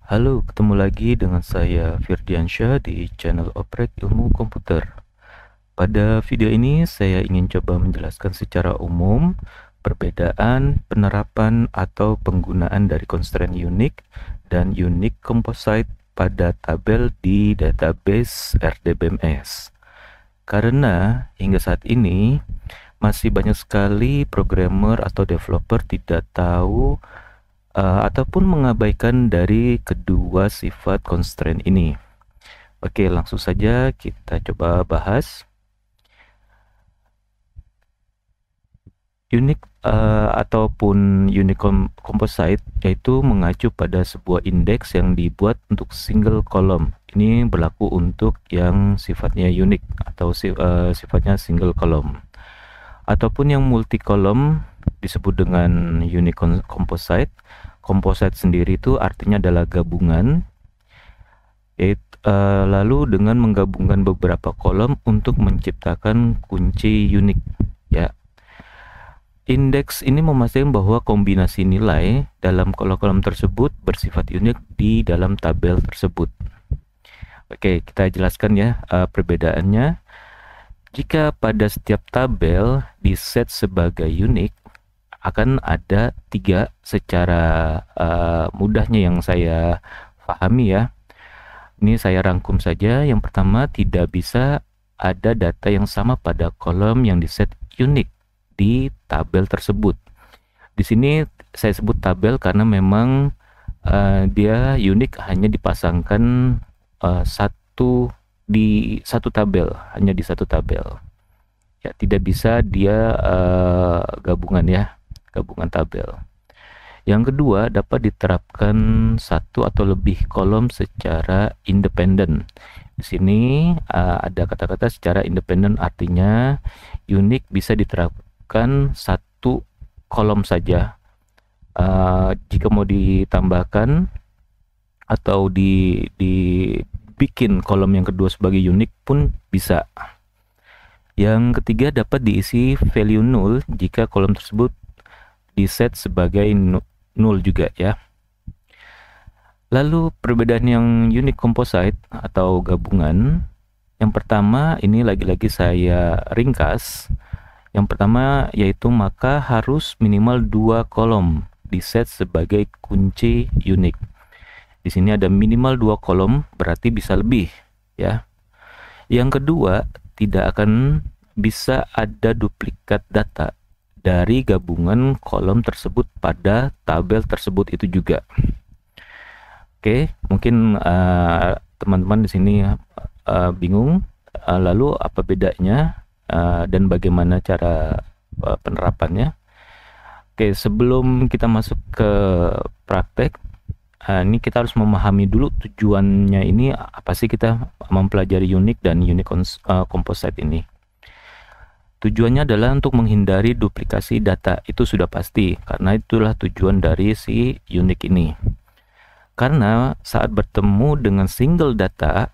Halo, ketemu lagi dengan saya Firdiansyah di channel Oprek Ilmu Komputer. Pada video ini saya ingin coba menjelaskan secara umum perbedaan penerapan atau penggunaan dari constraint unique dan unique composite pada tabel di database RDBMS. Karena hingga saat ini masih banyak sekali programmer atau developer tidak tahu ataupun mengabaikan dari kedua sifat constraint ini. Oke, langsung saja kita coba bahas. Unique ataupun unique composite yaitu mengacu pada sebuah indeks yang dibuat untuk single column. Ini berlaku untuk yang sifatnya unik atau sifatnya single column. Ataupun yang multi column disebut dengan unique composite. Composite sendiri itu artinya adalah gabungan, yaitu lalu dengan menggabungkan beberapa kolom untuk menciptakan kunci unik, ya. Indeks ini memastikan bahwa kombinasi nilai dalam kolom-kolom tersebut bersifat unik di dalam tabel tersebut. Oke, kita jelaskan ya perbedaannya. Jika pada setiap tabel diset sebagai unik, akan ada tiga secara mudahnya yang saya pahami ya. Ini saya rangkum saja. Yang pertama, tidak bisa ada data yang sama pada kolom yang diset unik di tabel tersebut. Di sini saya sebut tabel karena memang dia unik hanya dipasangkan di satu tabel, hanya di satu tabel. Ya, tidak bisa dia gabungan ya. Gabungan tabel. Yang kedua, dapat diterapkan satu atau lebih kolom secara independen. Di sini ada kata-kata secara independen, artinya unik bisa diterapkan satu kolom saja. Jika mau ditambahkan atau dibikin kolom yang kedua sebagai unik pun bisa. Yang ketiga, dapat diisi value null jika kolom tersebut diset sebagai null juga ya. Lalu perbedaan yang unique composite atau gabungan, yang pertama ini lagi-lagi saya ringkas. Yang pertama yaitu maka harus minimal 2 kolom diset sebagai kunci unik. Di sini ada minimal 2 kolom, berarti bisa lebih ya. Yang kedua, tidak akan bisa ada duplikat data dari gabungan kolom tersebut pada tabel tersebut itu juga. Oke, mungkin teman-teman di sini bingung lalu apa bedanya dan bagaimana cara penerapannya. Oke, sebelum kita masuk ke praktek, ini kita harus memahami dulu tujuannya ini apa sih kita mempelajari unique dan unique composite ini. Tujuannya adalah untuk menghindari duplikasi data, itu sudah pasti, karena itulah tujuan dari si unique ini. Karena saat bertemu dengan single data,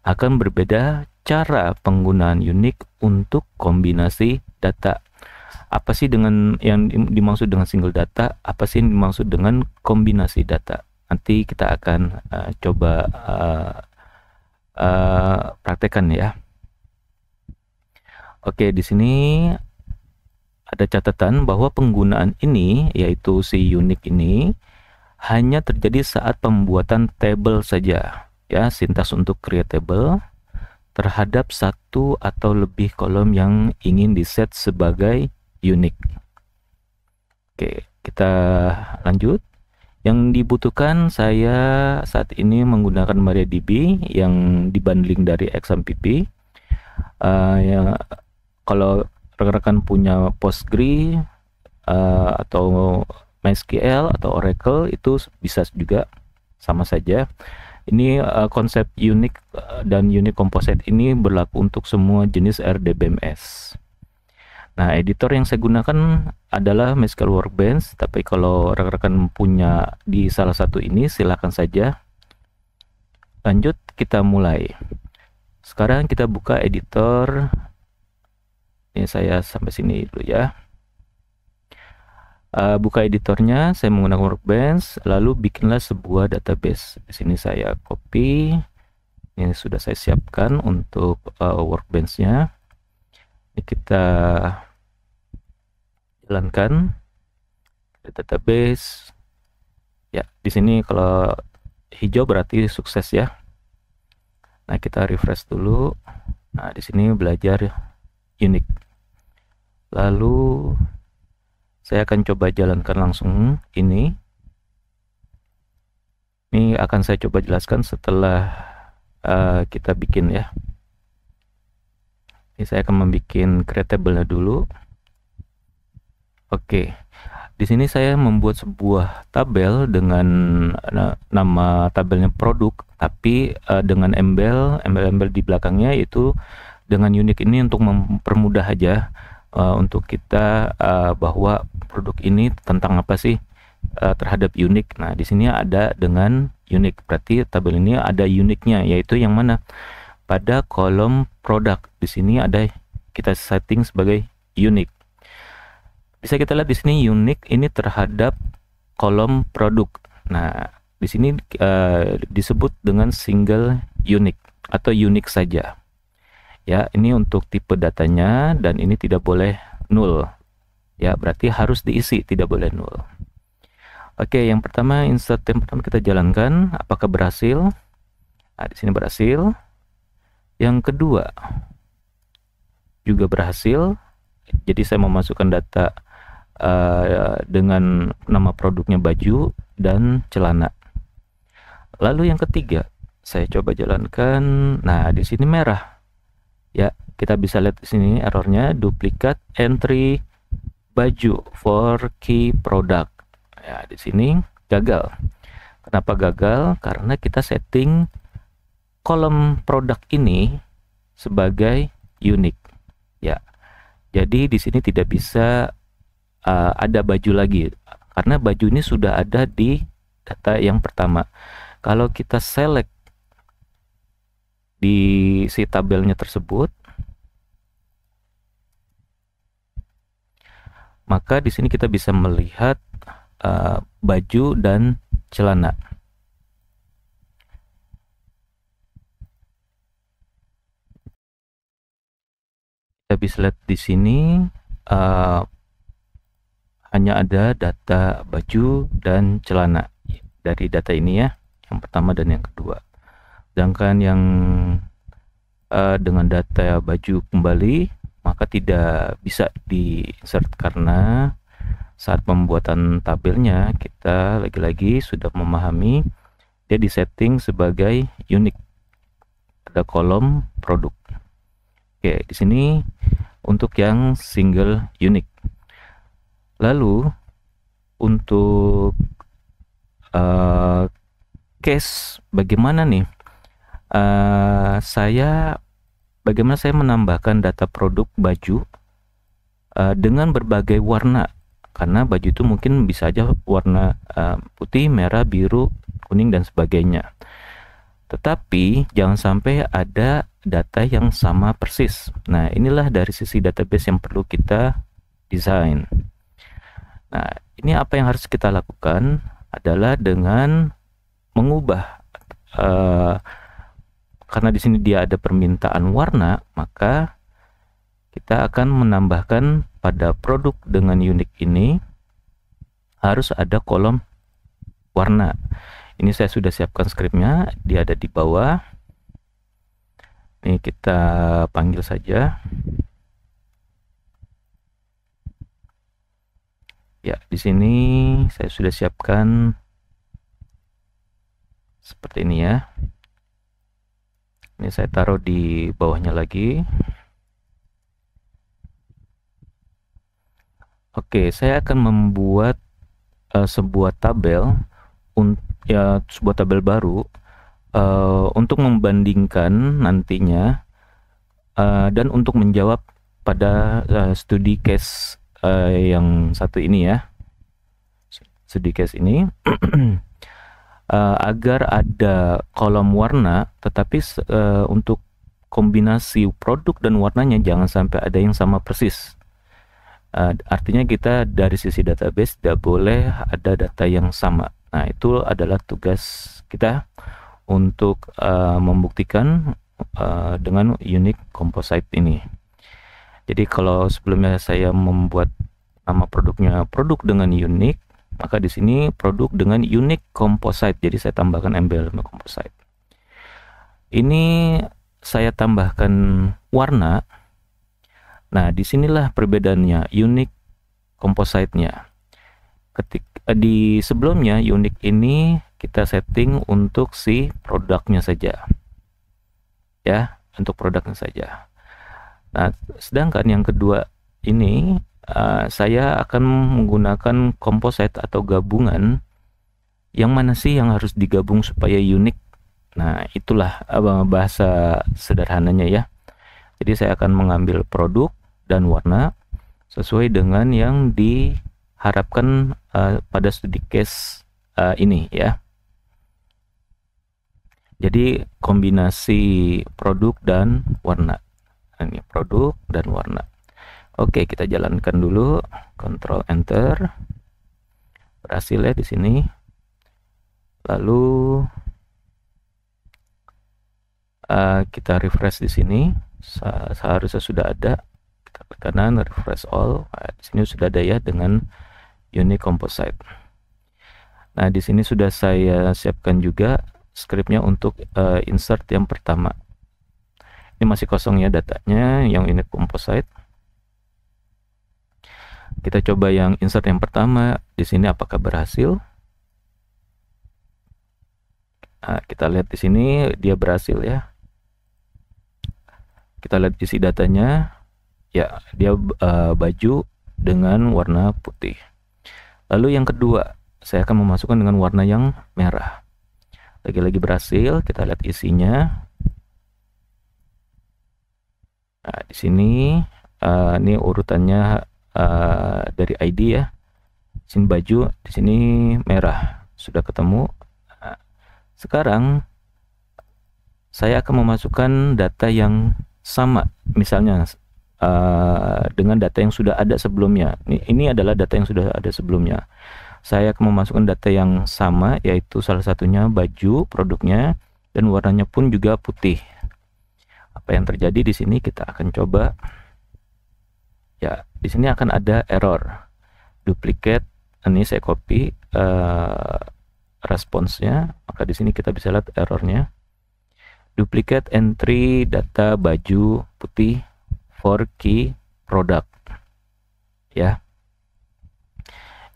akan berbeda cara penggunaan unique untuk kombinasi data. Apa sih dengan yang dimaksud dengan single data? Apa sih yang dimaksud dengan kombinasi data? Nanti kita akan coba praktekkan ya. Oke, di sini ada catatan bahwa penggunaan ini, yaitu si unique ini, hanya terjadi saat pembuatan table saja. Ya, sintaks untuk create table terhadap satu atau lebih kolom yang ingin diset sebagai unique. Oke, kita lanjut. Yang dibutuhkan saya saat ini menggunakan MariaDB yang dibundling dari XMPP. Ya, kalau rekan-rekan punya Postgre atau MySQL atau Oracle itu bisa juga, sama saja. Ini konsep unique dan unique composite ini berlaku untuk semua jenis RDBMS. Nah, editor yang saya gunakan adalah MySQL Workbench, tapi kalau rekan-rekan punya di salah satu ini silakan saja. Lanjut, kita mulai. Sekarang kita buka editor. Ini saya sampai sini dulu ya. Buka editornya, saya menggunakan Workbench, lalu bikinlah sebuah database. Di sini saya copy, ini sudah saya siapkan untuk Workbench-nya. Ini kita jalankan database. Ya, di sini kalau hijau berarti sukses ya. Nah, kita refresh dulu. Nah, di sini belajar unik. Lalu saya akan coba jalankan langsung ini. Ini akan saya coba jelaskan setelah kita bikin ya. Ini saya akan membuat creatable-nya dulu. Oke. Di sini saya membuat sebuah tabel dengan nama tabelnya produk, tapi dengan embel di belakangnya, itu dengan unik ini untuk mempermudah aja untuk kita bahwa produk ini tentang apa sih terhadap unik. Nah, di sini ada dengan unik, berarti tabel ini ada uniknya, yaitu yang mana pada kolom produk. Di sini ada kita setting sebagai unik. Bisa kita lihat di sini unik ini terhadap kolom produk. Nah, di sini disebut dengan single unique atau unik saja. Ya, ini untuk tipe datanya, dan ini tidak boleh null. Ya, berarti harus diisi, tidak boleh null. Oke, yang pertama insert yang pertama kita jalankan, apakah berhasil? Nah, di sini berhasil. Yang kedua juga berhasil. Jadi saya memasukkan data dengan nama produknya baju dan celana. Lalu yang ketiga saya coba jalankan. Nah, di sini merah. Ya, kita bisa lihat di sini errornya duplicate entry baju for key product. Ya, di sini gagal. Kenapa gagal? Karena kita setting kolom produk ini sebagai unik. Ya, jadi di sini tidak bisa ada baju lagi, karena baju ini sudah ada di data yang pertama. Kalau kita select di si tabelnya tersebut, maka di sini kita bisa melihat baju dan celana. Kita bisa lihat di sini hanya ada data baju dan celana dari data ini ya, yang pertama dan yang kedua. Sedangkan yang dengan data baju kembali, maka tidak bisa di-insert karena saat pembuatan tabelnya kita lagi-lagi sudah memahami dia disetting sebagai unik pada kolom produk. Oke, di sini untuk yang single unique. Lalu untuk case bagaimana nih? Bagaimana saya menambahkan data produk baju dengan berbagai warna, karena baju itu mungkin bisa aja warna putih, merah, biru, kuning dan sebagainya. Tetapi jangan sampai ada data yang sama persis. Nah, inilah dari sisi database yang perlu kita desain. Nah, ini apa yang harus kita lakukan adalah dengan mengubah karena di sini dia ada permintaan warna, maka kita akan menambahkan pada produk dengan unik ini harus ada kolom warna. Ini saya sudah siapkan scriptnya, dia ada di bawah. Ini kita panggil saja. Ya, di sini saya sudah siapkan seperti ini ya. Ini saya taruh di bawahnya lagi. Oke, saya akan membuat sebuah tabel sebuah tabel baru untuk membandingkan nantinya dan untuk menjawab pada studi case yang satu ini ya. Studi case ini agar ada kolom warna, tetapi untuk kombinasi produk dan warnanya jangan sampai ada yang sama persis. Artinya kita dari sisi database tidak boleh ada data yang sama. Nah, itu adalah tugas kita untuk membuktikan dengan unique composite ini. Jadi kalau sebelumnya saya membuat nama produknya produk dengan unique, maka di sini produk dengan unique composite. Jadi saya tambahkan embel composite. Ini saya tambahkan warna. Nah, disinilah perbedaannya, unique composite-nya. Di sebelumnya, unique ini kita setting untuk si produknya saja. Ya, untuk produknya saja. Nah, sedangkan yang kedua ini, saya akan menggunakan composite atau gabungan. Yang mana sih yang harus digabung supaya unique? Nah, itulah bahasa sederhananya ya. Jadi saya akan mengambil produk dan warna sesuai dengan yang diharapkan pada studi case ini ya. Jadi kombinasi produk dan warna. Ini produk dan warna. Oke, kita jalankan dulu. Ctrl Enter. Berhasil ya di sini. Lalu kita refresh di sini. Seharusnya sudah ada. Ke kanan, refresh all. Nah, di sini sudah ada ya dengan unique composite. Nah, di sini sudah saya siapkan juga scriptnya untuk insert yang pertama. Ini masih kosong ya datanya yang unique composite. Kita coba yang insert yang pertama. Di sini apakah berhasil? Nah, kita lihat di sini dia berhasil ya. Kita lihat isi datanya. Ya, dia baju dengan warna putih. Lalu yang kedua, saya akan memasukkan dengan warna yang merah. Lagi-lagi berhasil, kita lihat isinya. Nah, di sini ini urutannya dari ID ya. Sini baju, di sini merah. Sudah ketemu. Nah, sekarang saya akan memasukkan data yang sama. Misalnya dengan data yang sudah ada sebelumnya. Ini adalah data yang sudah ada sebelumnya. Saya akan memasukkan data yang sama, yaitu salah satunya baju produknya dan warnanya pun juga putih. Apa yang terjadi di sini kita akan coba. Ya, di sini akan ada error. Duplicate. Ini saya copy responsnya. Maka di sini kita bisa lihat errornya. Duplicate entry data baju putih for key product. Ya.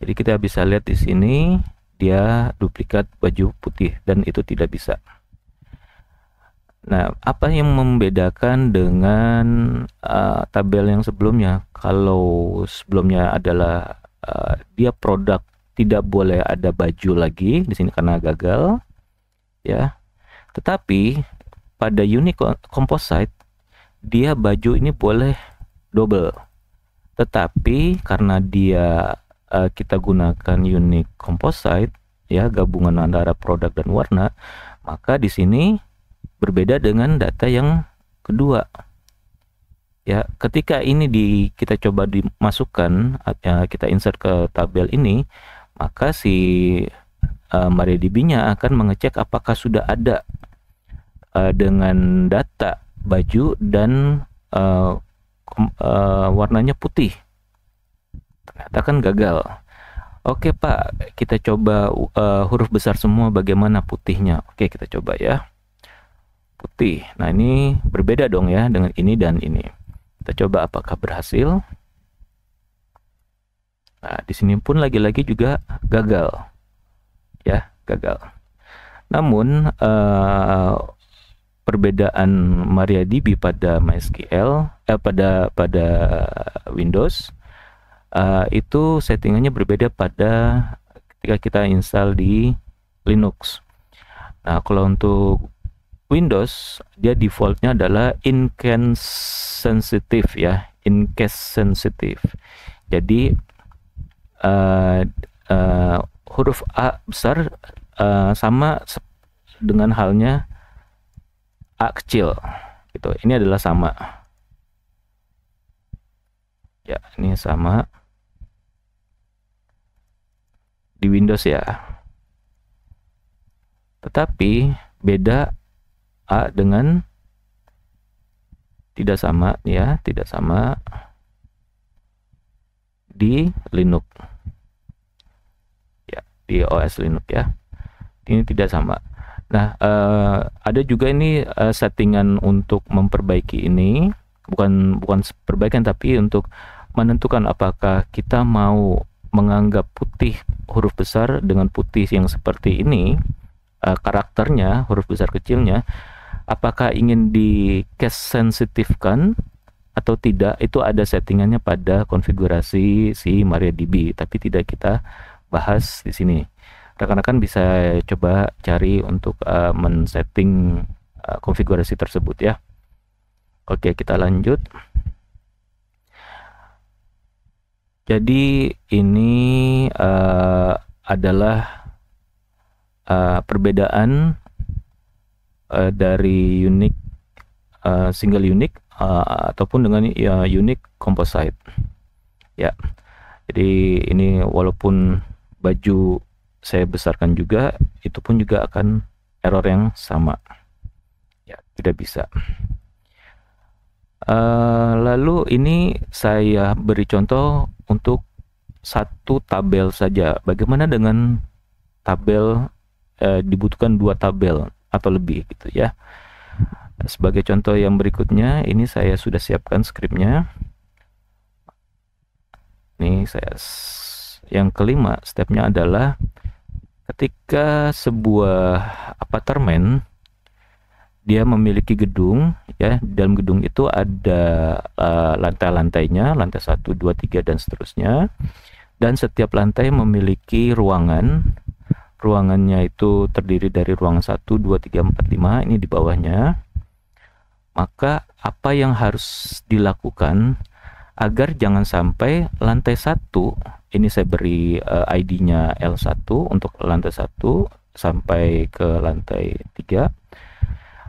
Jadi kita bisa lihat di sini dia duplikat baju putih dan itu tidak bisa. Nah, apa yang membedakan dengan tabel yang sebelumnya? Kalau sebelumnya adalah dia produk tidak boleh ada baju lagi di sini karena gagal, ya. Tetapi pada unique composite dia baju ini boleh double. Tetapi karena dia kita gunakan unique composite ya, gabungan antara produk dan warna, maka di sini berbeda dengan data yang kedua. Ya, ketika ini kita coba dimasukkan kita insert ke tabel ini, maka si MariaDB-nya akan mengecek apakah sudah ada dengan data baju dan warnanya putih. Ternyata kan gagal. Oke Pak, kita coba huruf besar semua, bagaimana putihnya? Oke, kita coba ya. Putih. Nah, ini berbeda dong ya dengan ini dan ini. Kita coba apakah berhasil. Nah, di sini pun lagi-lagi juga gagal. Ya, gagal. Namun perbedaan MariaDB pada MySQL pada Windows itu settingannya berbeda pada ketika kita install di Linux. Nah, kalau untuk Windows dia defaultnya adalah in-cache sensitive ya, in-cache sensitive. Jadi huruf A besar sama dengan halnya A kecil gitu. Ini adalah sama Ya, ini sama di Windows ya. Tetapi beda A dengan tidak sama ya, tidak sama di Linux. Ya, di OS Linux ya. Ini tidak sama. Nah, ada juga ini settingan untuk memperbaiki ini, bukan perbaikan tapi untuk menentukan apakah kita mau menganggap putih huruf besar dengan putih yang seperti ini, karakternya huruf besar kecilnya, apakah ingin di case sensitifkan atau tidak. Itu ada settingannya pada konfigurasi si MariaDB, tapi tidak kita bahas di sini. Rekan-rekan bisa coba cari untuk men-setting konfigurasi tersebut ya. Oke, kita lanjut. Jadi ini adalah perbedaan dari unique single unique ataupun dengan unique composite ya. Jadi ini walaupun baju saya besarkan juga, itu pun juga akan error yang sama ya, tidak bisa. Lalu ini saya beri contoh untuk satu tabel saja. Bagaimana dengan tabel dibutuhkan 2 tabel atau lebih gitu ya. Sebagai contoh yang berikutnya, ini saya sudah siapkan skripnya. Ini saya yang kelima, stepnya adalah ketika sebuah apartemen dia memiliki gedung ya, dalam gedung itu ada lantai-lantainya, lantai 1, 2, 3 dan seterusnya, dan setiap lantai memiliki ruangan. Ruangannya itu terdiri dari ruangan 1, 2, 3, 4, 5, ini di bawahnya. Maka apa yang harus dilakukan agar jangan sampai lantai 1, ini saya beri ID-nya L1 untuk lantai 1 sampai ke lantai 3,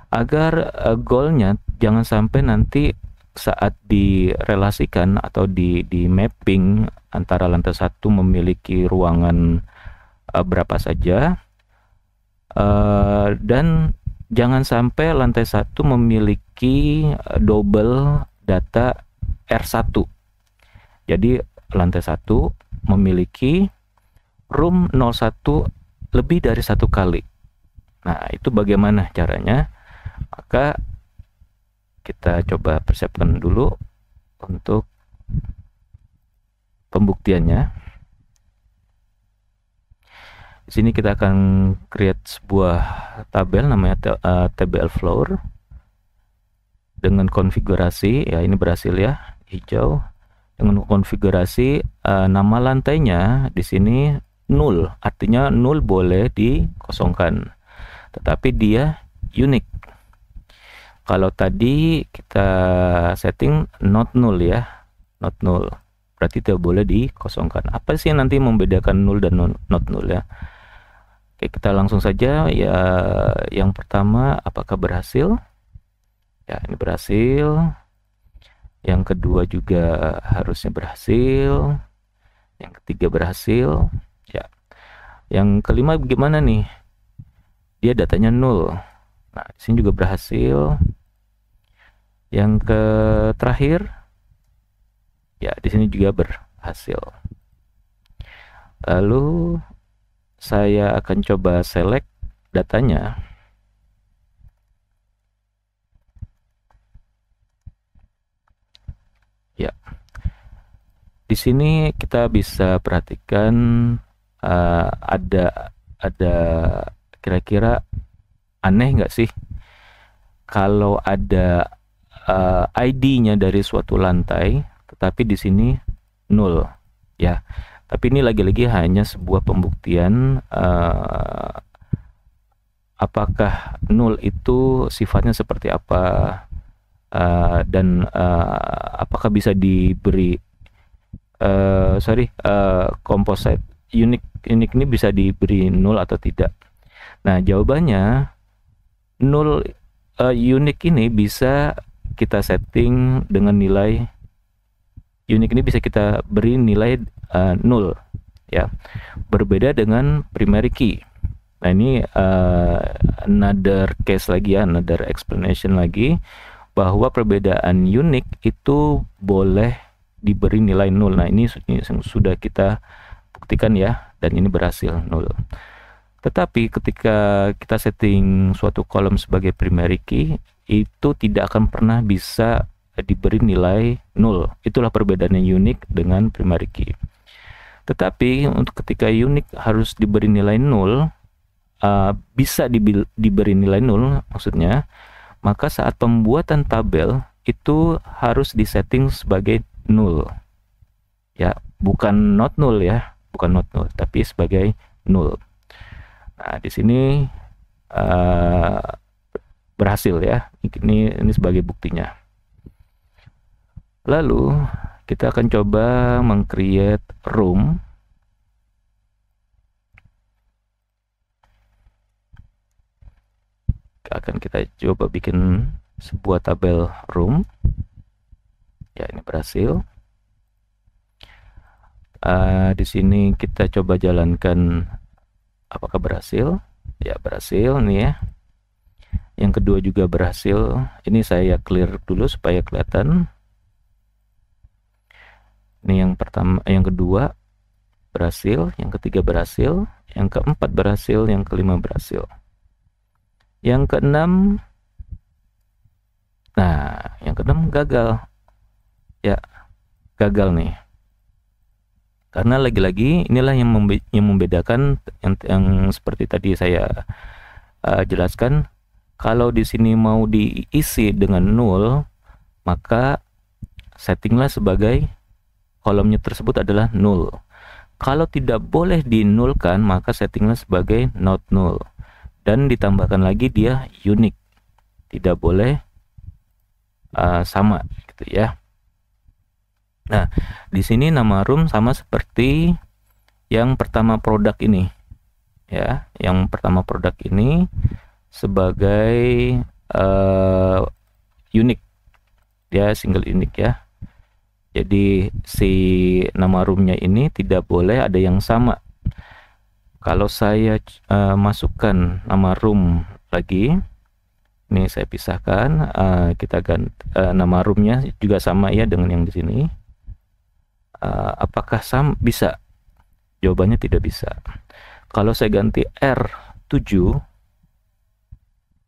agar goalnya jangan sampai nanti saat direlasikan atau di mapping antara lantai 1 memiliki ruangan berapa saja, dan jangan sampai lantai 1 memiliki double data R1. Jadi lantai 1 memiliki room 01 lebih dari 1 kali. Nah, itu bagaimana caranya? Maka kita coba persiapkan dulu untuk pembuktiannya. Di sini kita akan create sebuah tabel namanya table floor dengan konfigurasi ya, ini berhasil ya, hijau, dengan konfigurasi nama lantainya di sini null, artinya null boleh dikosongkan, tetapi dia unique. Kalau tadi kita setting not null ya, not null, berarti tidak boleh dikosongkan. Apa sih yang nanti membedakan null dan not null ya? Oke, kita langsung saja ya. Yang pertama, apakah berhasil? Ya, ini berhasil. Yang kedua juga harusnya berhasil. Yang ketiga berhasil. Ya. Yang kelima bagaimana nih? Dia datanya null. Nah, di sini juga berhasil. Yang terakhir, ya di sini juga berhasil. Lalu saya akan coba select datanya. Ya, di sini kita bisa perhatikan ada kira-kira aneh nggak sih kalau ada ID-nya dari suatu lantai, tetapi di sini null ya. Tapi ini lagi-lagi hanya sebuah pembuktian apakah null itu sifatnya seperti apa, dan apakah bisa diberi composite unique ini bisa diberi null atau tidak. Nah, jawabannya null unique ini bisa kita setting dengan nilai unique ini bisa kita beri nilai null ya. Berbeda dengan primary key. Nah, ini another case lagi ya, another explanation lagi, bahwa perbedaan unique itu boleh diberi nilai null. Nah, ini sudah kita buktikan ya, dan ini berhasil null. Tetapi ketika kita setting suatu kolom sebagai primary key, itu tidak akan pernah bisa diberi nilai null. Itulah perbedaannya unique dengan primary key. Tetapi untuk ketika unique harus diberi nilai null, bisa diberi nilai null maksudnya, maka saat pembuatan tabel itu harus disetting sebagai null ya, bukan not null ya, bukan not null, tapi sebagai null. Nah, di sini berhasil ya, ini sebagai buktinya. Lalu kita akan coba meng-create room. Akan kita coba bikin sebuah tabel room ya, ini berhasil. Di sini kita coba jalankan, apakah berhasil ya, berhasil nih ya. Yang kedua juga berhasil. Ini saya clear dulu supaya kelihatan. Ini yang pertama, yang kedua berhasil, yang ketiga berhasil, yang keempat berhasil, yang kelima berhasil. Yang keenam, nah yang keenam gagal ya, gagal nih, karena lagi-lagi inilah yang membedakan yang seperti tadi saya jelaskan. Kalau di sini mau diisi dengan null, maka settinglah sebagai kolomnya tersebut adalah null. Kalau tidak boleh dinulkan, maka settinglah sebagai not null. Dan ditambahkan lagi dia unique, tidak boleh sama gitu ya. Nah, di sini nama room sama seperti yang pertama produk ini ya, yang pertama produk ini sebagai unique, dia single unique ya. Jadi si nama roomnya ini tidak boleh ada yang sama. Kalau saya masukkan nama room lagi, ini saya pisahkan, kita ganti nama roomnya juga sama ya dengan yang di sini. Apakah sama? Bisa? Jawabannya tidak bisa. Kalau saya ganti R7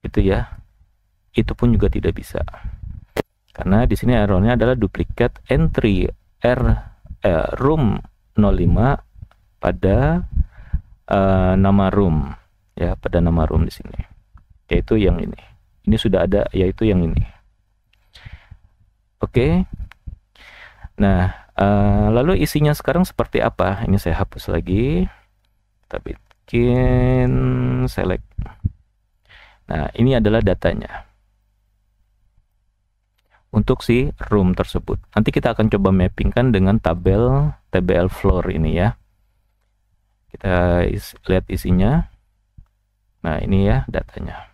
itu ya, itu pun juga tidak bisa, karena di sini errornya adalah duplicate entry room 05 pada nama room ya, pada nama room di sini, yaitu yang ini. Ini sudah ada, yaitu yang ini. Oke. Nah, lalu isinya sekarang seperti apa? Ini saya hapus lagi. Kita bikin select. Nah, ini adalah datanya untuk si room tersebut. Nanti kita akan coba mappingkan dengan tabel TBL floor ini ya. Kita lihat isinya. Nah, ini ya datanya.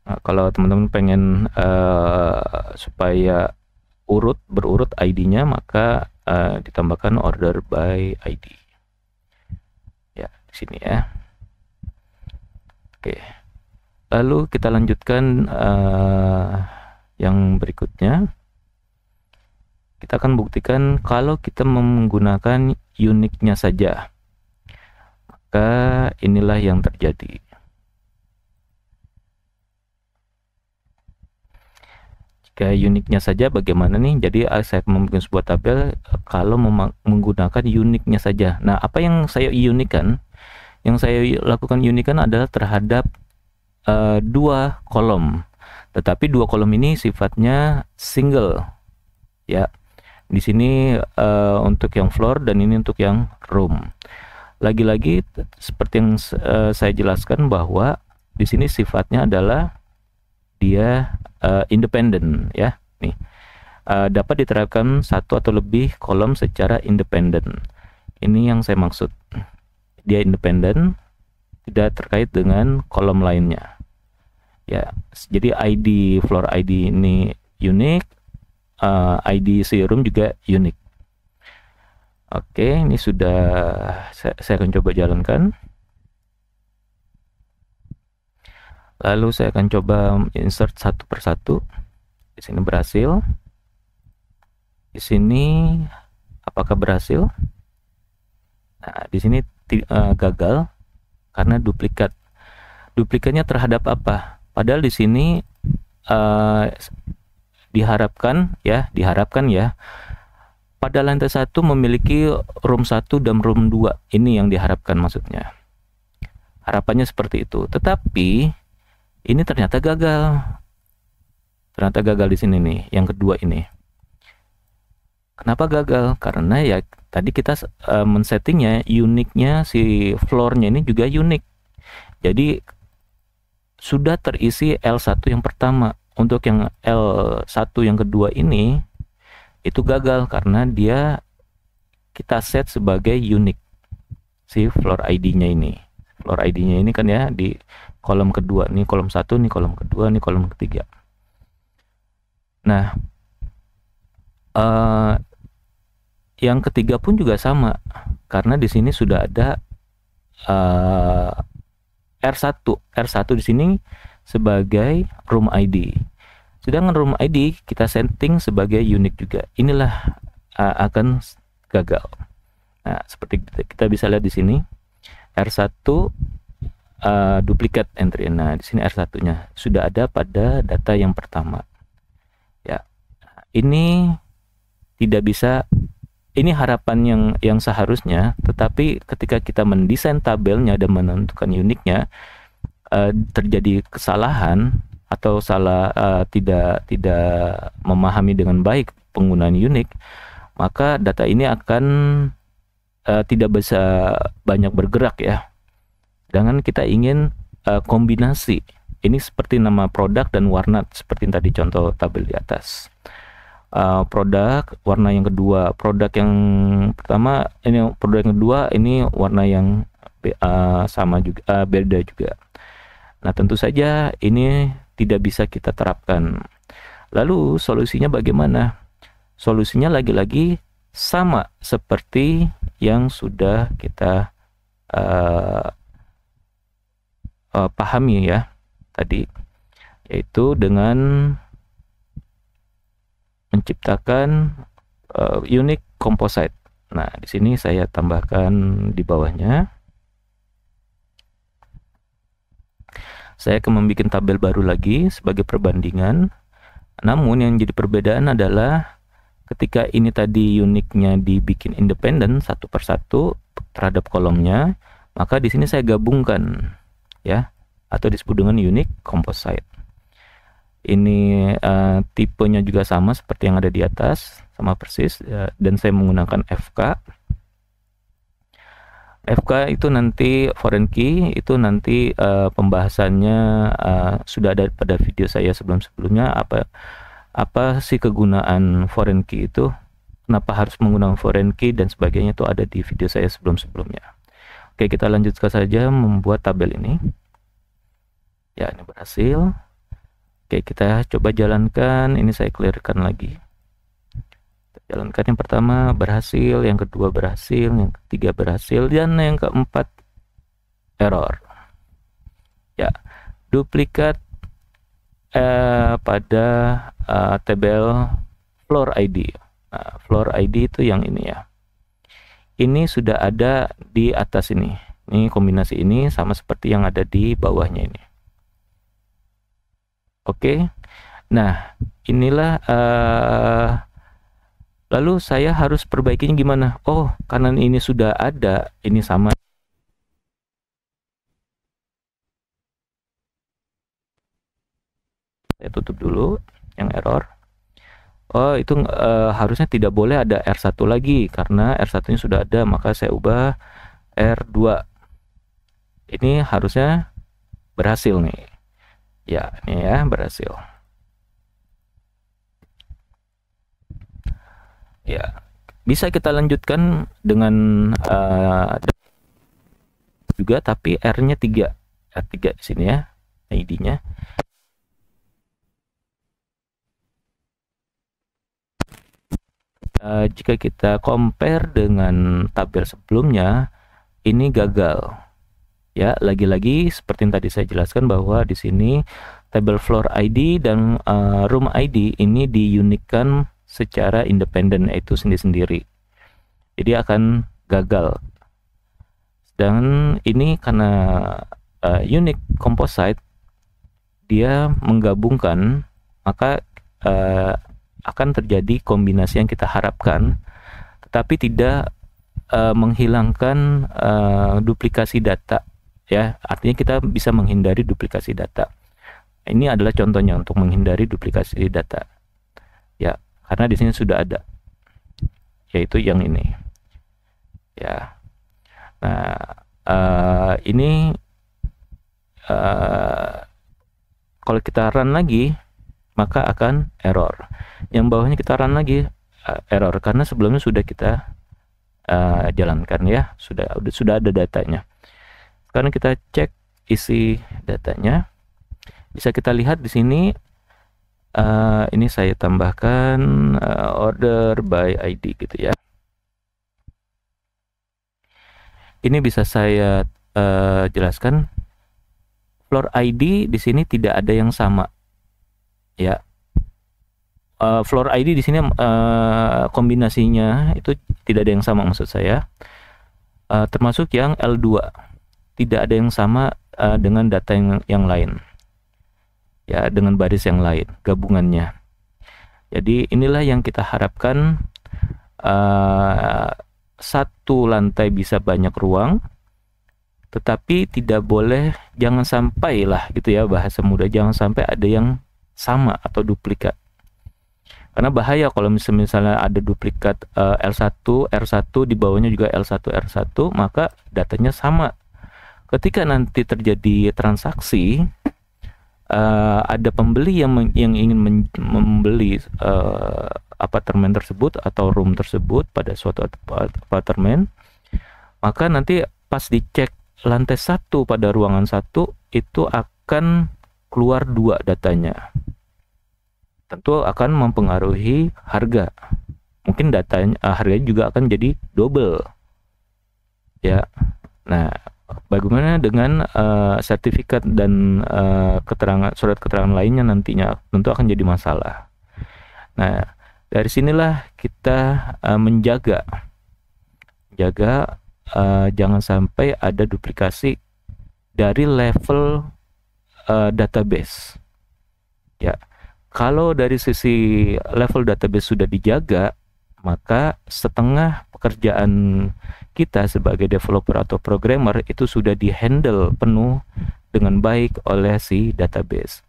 Nah, kalau teman-teman pengen supaya berurut ID-nya, maka ditambahkan order by ID. Ya, di sini ya. Oke. Lalu kita lanjutkan yang berikutnya. Kita akan buktikan kalau kita menggunakan unique-nya saja, maka inilah yang terjadi. Jika unique-nya saja bagaimana nih? Jadi saya membuat sebuah tabel kalau menggunakan unique-nya saja. Nah, apa yang saya unikan? Yang saya lakukan unikan adalah terhadap dua kolom, tetapi dua kolom ini sifatnya single ya. Di sini untuk yang floor dan ini untuk yang room. Lagi-lagi seperti yang saya jelaskan bahwa di sini sifatnya adalah dia independen ya. Nih dapat diterapkan satu atau lebih kolom secara independen. Ini yang saya maksud. Dia independen, tidak terkait dengan kolom lainnya. Ya, jadi ID floor ID ini unique. ID serum juga unik. Oke, ini sudah saya akan coba jalankan. Lalu saya akan coba insert satu persatu. Di sini berhasil. Di sini apakah berhasil? Nah, di sini gagal karena duplikat. Duplikatnya terhadap apa? Padahal di sini diharapkan ya pada lantai 1 memiliki room 1 dan room 2. Ini yang diharapkan maksudnya. Harapannya seperti itu. Tetapi ini ternyata gagal. Ternyata gagal di sini nih, yang kedua ini. Kenapa gagal? Karena ya tadi kita men-settingnya uniknya si floor-nya ini juga unik. Jadi sudah terisi L1 yang pertama. Untuk yang L1 yang kedua ini itu gagal karena dia kita set sebagai unik si floor ID-nya ini. Floor ID-nya ini kan ya di kolom kedua, nih kolom 1, nih kolom kedua, nih kolom ketiga. Nah, yang ketiga pun juga sama karena di sini sudah ada R1 di sini sebagai room ID. Sedangkan room ID kita setting sebagai unik juga. Inilah akan gagal. Nah, seperti kita bisa lihat di sini R1 duplikat entry. Nah, di sini R1-nya sudah ada pada data yang pertama. Ya. Ini tidak bisa, ini harapan yang seharusnya, tetapi ketika kita mendesain tabelnya dan menentukan uniknya terjadi kesalahan atau tidak memahami dengan baik penggunaan unik, maka data ini akan tidak bisa banyak bergerak ya. Sedangkan kita ingin kombinasi. Ini seperti nama produk dan warna seperti tadi contoh tabel di atas. Produk warna yang kedua, produk yang pertama ini, produk yang kedua ini warna yang sama juga, beda juga. Nah, tentu saja ini tidak bisa kita terapkan. Lalu solusinya bagaimana? Solusinya lagi-lagi sama seperti yang sudah kita pahami ya tadi, yaitu dengan menciptakan unique composite. Nah, di sini saya tambahkan di bawahnya. Saya akan membuat tabel baru lagi sebagai perbandingan. Namun yang jadi perbedaan adalah ketika ini tadi uniknya dibikin independen satu persatu terhadap kolomnya, maka di sini saya gabungkan ya, atau disebut dengan unique composite. Ini tipenya juga sama seperti yang ada di atas, sama persis, dan saya menggunakan FK. FK itu nanti foreign key itu nanti pembahasannya sudah ada pada video saya sebelumnya. Apa sih kegunaan foreign key itu, kenapa harus menggunakan foreign key dan sebagainya, itu ada di video saya sebelumnya. Oke, kita lanjutkan saja membuat tabel ini ya. Ini berhasil. Oke, kita coba jalankan. Ini saya clearkan lagi. Jalankan yang pertama berhasil, yang kedua berhasil, yang ketiga berhasil, dan yang keempat error. Ya, duplikat pada tabel floor ID. Nah, floor ID itu yang ini ya. Ini sudah ada di atas ini. Ini kombinasi ini sama seperti yang ada di bawahnya ini. Oke. Nah, inilah lalu saya harus perbaikinya gimana? Oh, karena ini sudah ada, ini sama. Saya tutup dulu yang error. Oh, itu harusnya tidak boleh ada R1 lagi karena R1-nya sudah ada, maka saya ubah R2. Ini harusnya berhasil nih. Ya, ini ya berhasil. Ya, bisa kita lanjutkan dengan juga, tapi R-nya 3. R3 di sini ya, ID-nya. jika kita compare dengan tabel sebelumnya, ini gagal. Ya, lagi-lagi seperti yang tadi saya jelaskan bahwa di sini tabel floor ID dan room ID ini diunikkan secara independen, yaitu sendiri-sendiri. Jadi akan gagal. Dan ini karena unique composite, dia menggabungkan, maka akan terjadi kombinasi yang kita harapkan, tetapi tidak menghilangkan duplikasi data. Ya, artinya kita bisa menghindari duplikasi data. Ini adalah contohnya untuk menghindari duplikasi data. Ya, karena di sini sudah ada, yaitu yang ini. Ya, nah ini kalau kita run lagi, maka akan error. Yang bawahnya kita run lagi, error karena sebelumnya sudah kita jalankan, ya, sudah ada datanya. Sekarang kita cek isi datanya, bisa kita lihat di sini. Ini saya tambahkan order by ID gitu ya. Ini bisa saya jelaskan. Floor ID di sini tidak ada yang sama, ya. Floor ID di sini kombinasinya itu tidak ada yang sama, maksud saya. Termasuk yang L2 tidak ada yang sama dengan data yang lain, ya, dengan baris yang lain gabungannya. Jadi inilah yang kita harapkan, satu lantai bisa banyak ruang, tetapi tidak boleh, jangan sampai lah gitu ya, bahasa mudah, jangan sampai ada yang sama atau duplikat. Karena bahaya kalau misalnya ada duplikat L1, R1, di bawahnya juga L1, R1, maka datanya sama. Ketika nanti terjadi transaksi, ada pembeli yang ingin membeli apartemen tersebut atau room tersebut pada suatu apartemen, maka nanti pas dicek lantai 1 pada ruangan 1 itu akan keluar 2 datanya. Tentu akan mempengaruhi harga. Mungkin datanya harganya juga akan jadi double. Ya. Nah, bagaimana dengan sertifikat dan surat keterangan lainnya nantinya, tentu akan jadi masalah. Nah, dari sinilah kita menjaga jangan sampai ada duplikasi dari level database. Ya, kalau dari sisi level database sudah dijaga, maka setengah pekerjaan kita sebagai developer atau programmer itu sudah dihandle penuh dengan baik oleh si database.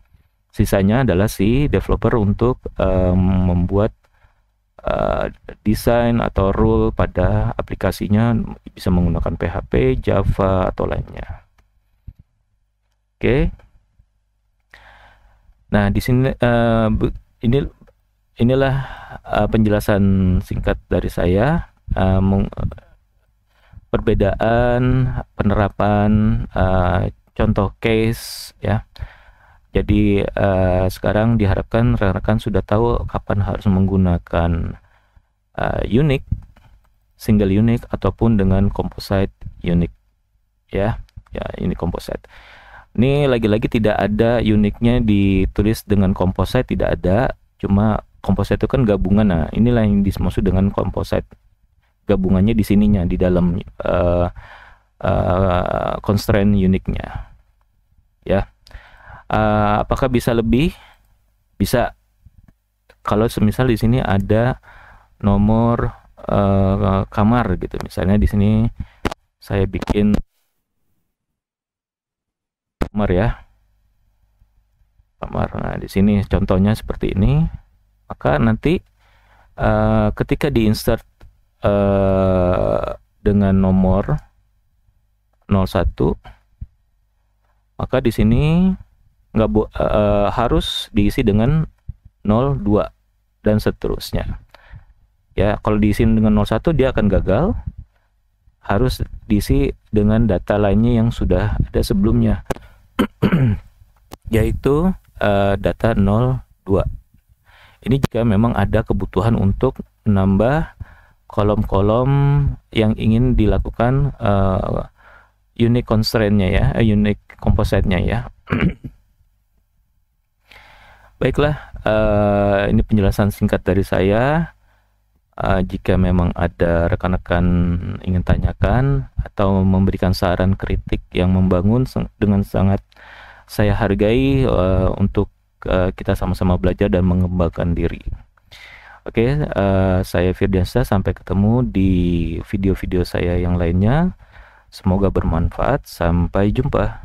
Sisanya adalah si developer untuk membuat desain atau rule pada aplikasinya, bisa menggunakan PHP, Java atau lainnya. Oke. Nah, di sini inilah penjelasan singkat dari saya, perbedaan penerapan contoh case, ya. Jadi sekarang diharapkan rekan-rekan sudah tahu kapan harus menggunakan unique, single unique ataupun dengan composite unique, ya. Ya, ini composite. Ini lagi-lagi tidak ada uniknya ditulis dengan composite, tidak ada. Cuma composite itu kan gabungan. Nah, inilah yang dimaksud dengan composite. Gabungannya di sininya, di dalam constraint uniknya, ya. Apakah bisa lebih? Bisa. Kalau semisal di sini ada nomor kamar gitu, misalnya di sini saya bikin kamar, ya, kamar. Nah, di sini contohnya seperti ini. Maka nanti ketika diinsert dengan nomor 01, maka di sini harus diisi dengan 02 dan seterusnya. Ya, kalau diisi dengan 01 dia akan gagal. Harus diisi dengan data lainnya yang sudah ada sebelumnya, yaitu data 02. Ini jika memang ada kebutuhan untuk menambah kolom-kolom yang ingin dilakukan unique constraint-nya ya, unique composite-nya ya. Baiklah, ini penjelasan singkat dari saya. Jika memang ada rekan-rekan ingin tanyakan atau memberikan saran kritik yang membangun, dengan sangat saya hargai untuk kita sama-sama belajar dan mengembangkan diri. Oke, saya Firdiansyah, sampai ketemu di video-video saya yang lainnya. Semoga bermanfaat. Sampai jumpa.